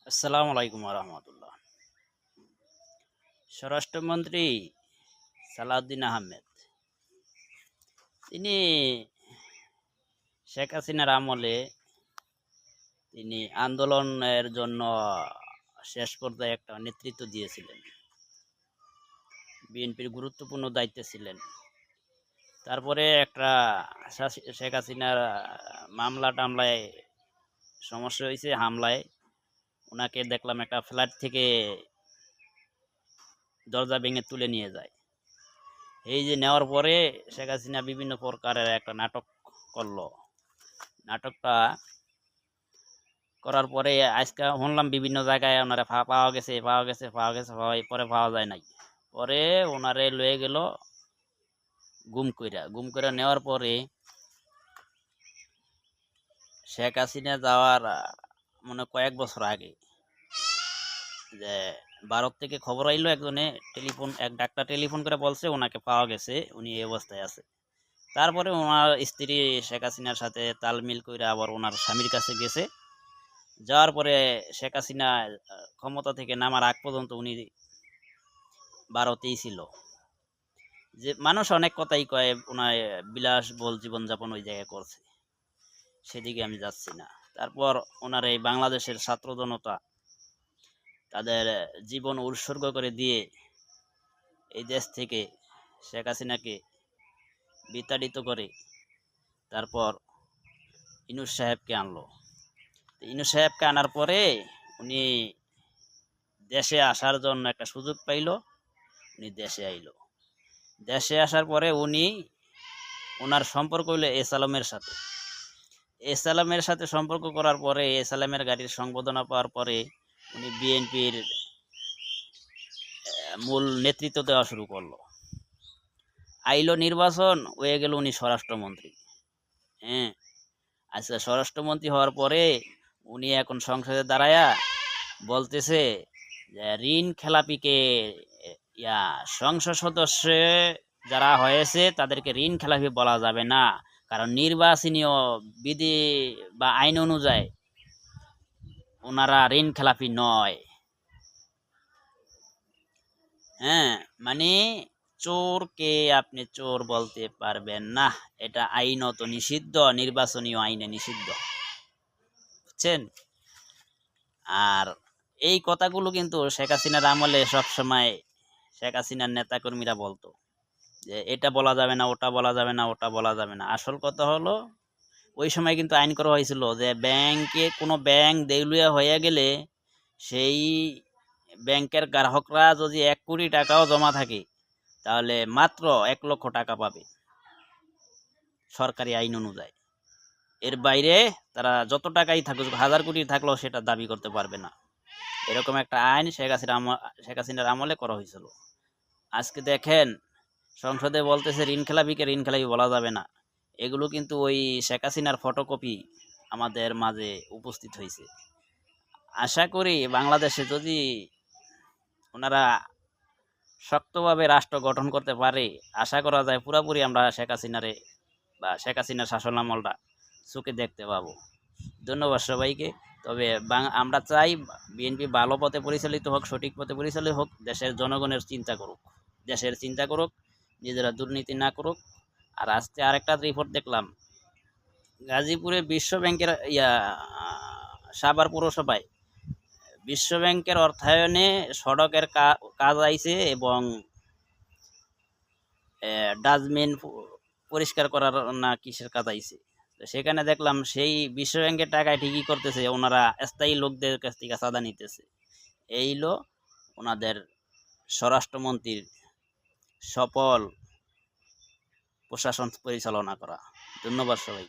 আসসালামু আলাইকুম রহমতুল্লাহ। স্বরাষ্ট্রমন্ত্রী সালাউদ্দিন আহমেদ তিনি শেখ হাসিনার আমলে তিনি আন্দোলনের জন্য শেষ পর্যায়ে একটা নেতৃত্ব দিয়েছিলেন। বিএনপির গুরুত্বপূর্ণ দায়িত্বে ছিলেন। তারপরে একটা শেখ হাসিনার মামলা টামলায় সমস্যা হয়েছে, হামলায় ওনাকে দেখলাম একটা ফ্ল্যাট থেকে দরজা ভেঙে তুলে নিয়ে যায়। এই যে নেওয়ার পরে শেখ হাসিনা বিভিন্ন প্রকারের একটা নাটক করলো। নাটকটা করার পরে আজকে শুনলাম বিভিন্ন জায়গায় ওনারা পাওয়া গেছে, পরে পাওয়া যায় নাই। পরে ওনারে লয়ে গেল গুম কইরা নেওয়ার পরে শেখ হাসিনা যাওয়ার মনে কয়েক বছর আগে যে ভারত থেকে খবর আইলো, এক ডাক্তার টেলিফোন করে বলছে ওনাকে পাওয়া গেছে, উনি এই অবস্থায় আছে। তারপরে ওনার স্ত্রী শেখ হাসিনার সাথে তালমিল কইরা আবার ওনার স্বামীর কাছে গেছে। যাওয়ার পরে শেখ হাসিনা ক্ষমতা থেকে নামার আগ পর্যন্ত উনি ভারতেই ছিল। যে মানুষ অনেক কথাই কয় ওনার বিলাসবহুল জীবনযাপন ওই জায়গায় করছে, সেদিকে আমি যাচ্ছি না। তারপর ওনার এই বাংলাদেশের ছাত্র জনতা তাদের জীবন উৎসর্গ করে দিয়ে এই দেশ থেকে শেখ হাসিনাকে বিতাড়িত করে তারপর ইনুস সাহেবকে আনলো। ইনুস সাহেবকে আনার পরে উনি দেশে আসার জন্য একটা সুযোগ পাইল, উনি দেশে আইলো। দেশে আসার পরে ওনার সম্পর্ক হইলো এস আলমের সাথে। এস আলমের সাথে সম্পর্ক করার পরে এস আলমের গাড়ির সংবর্ধনা পাওয়ার পরে উনি বিএনপির মূল নেতৃত্ব দেওয়া শুরু করলো। আইলো নির্বাচন হয়ে গেল, উনি স্বরাষ্ট্রমন্ত্রী। হ্যাঁ, আচ্ছা, স্বরাষ্ট্রমন্ত্রী হওয়ার পরে উনি এখন সংসদে দাঁড়ায়া বলতেছে যে ঋণ খেলাপিকে সংসদ সদস্য যারা হয়েছে তাদেরকে ঋণ খেলাপি বলা যাবে না, কারণ নির্বাচনীয় বিধি বা আইন অনুযায়ী ওনারা ঋণ খেলাপি নয়। হ্যাঁ, মানে চোরকে আপনি চোর বলতে পারবেন না, এটা আইনত নিষিদ্ধ, নির্বাচনীয় আইনে নিষিদ্ধ, বুঝছেন? আর এই কথাগুলো কিন্তু শেখ হাসিনার আমলে সবসময় শেখ হাসিনার নেতাকর্মীরা বলতো যে এটা বলা যাবে না, ওটা বলা যাবে না, ওটা বলা যাবে না। আসল কথা হলো ওই সময় কিন্তু আইন করা হয়েছিল যে কোনো ব্যাংক দেউলিয়া হয়ে গেলে সেই ব্যাংকের গ্রাহকরা যদি 1 কোটি টাকাও জমা থাকে তাহলে মাত্র 1 লক্ষ টাকা পাবে সরকারি আইন অনুযায়ী। এর বাইরে তারা যত টাকাই থাকুক, 1000 কোটি থাকলেও সেটা দাবি করতে পারবে না। এরকম একটা আইন শেখ হাসিনার আমলে করা হয়েছিল। আজকে দেখেন সংসদে বলতেছে ঋণ খেলাপিকে ঋণ খেলাপি বলা যাবে না। এগুলো কিন্তু ওই শেখ হাসিনার ফটোকপি আমাদের মাঝে উপস্থিত হয়েছে। আশা করি বাংলাদেশে যদি ওনারা শক্তভাবে রাষ্ট্র গঠন করতে পারে, আশা করা যায় পুরাপুরি আমরা শেখ হাসিনার শাসন আমলটা চোখে দেখতে পাবো। ধন্যবাদ সবাইকে। তবে আমরা চাই বিএনপি ভালো পথে পরিচালিত হোক, সঠিক পথে পরিচালিত হোক, দেশের জনগণের দেশের চিন্তা করুক, নিজেরা দুর্নীতি না করুক। আর আজকে আরেকটা রিপোর্ট দেখলাম, গাজীপুরে বিশ্ব ব্যাংকের সাভার পৌরসভায় বিশ্ব ব্যাংকের অর্থায়নে সড়কের কাজ আইছে এবং ডাস্টবিন পরিষ্কার করার না কিসের কাজ আইছে। সেখানে দেখলাম সেই বিশ্ব ব্যাংকের টাকায় ঠিকই করতেছে, ওনারা স্থায়ী লোকদের কাছ থেকে চাঁদা নিতেছে। এইলো ওনাদের স্বরাষ্ট্রমন্ত্রীর সফল প্রশাসন পরিচালনা করা। ধন্যবাদ সবাই।